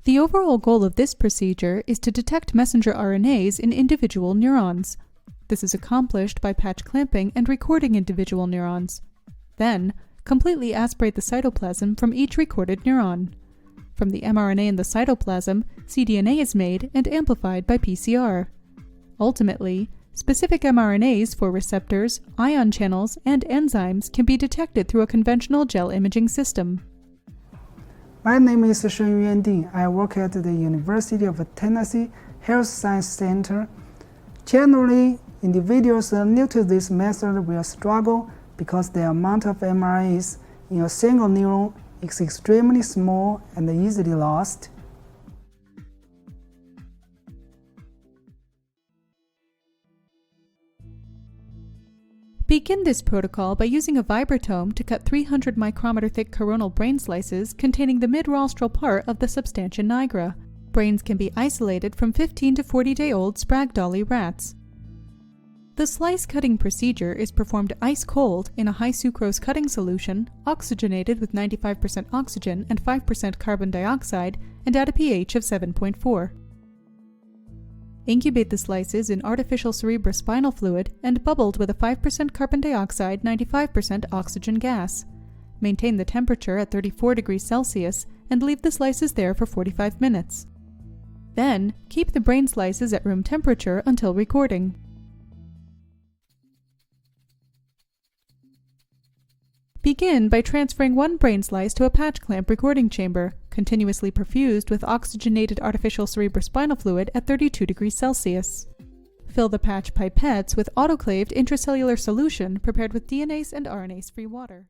The overall goal of this procedure is to detect messenger RNAs in individual neurons. This is accomplished by patch clamping and recording individual neurons. Then, completely aspirate the cytoplasm from each recorded neuron. From the mRNA in the cytoplasm, cDNA is made and amplified by PCR. Ultimately, specific mRNAs for receptors, ion channels, and enzymes can be detected through a conventional gel imaging system. My name is Shengyuan. I work at the University of Tennessee Health Science Center. Generally, individuals new to this method will struggle because the amount of mRNAs in a single neuron is extremely small and easily lost. Begin this protocol by using a vibratome to cut 300 micrometer thick coronal brain slices containing the mid-rostral part of the substantia nigra. Brains can be isolated from 15 to 40-day-old Sprague-Dawley rats. The slice cutting procedure is performed ice-cold in a high sucrose cutting solution, oxygenated with 95% oxygen and 5% carbon dioxide, and at a pH of 7.4. Incubate the slices in artificial cerebrospinal fluid and bubbled with a 5% carbon dioxide, 95% oxygen gas. Maintain the temperature at 34 degrees Celsius and leave the slices there for 45 minutes. Then, keep the brain slices at room temperature until recording. Begin by transferring one brain slice to a patch clamp recording chamber, continuously perfused with oxygenated artificial cerebrospinal fluid at 32 degrees Celsius. Fill the patch pipettes with autoclaved intracellular solution prepared with DNase and RNase-free water.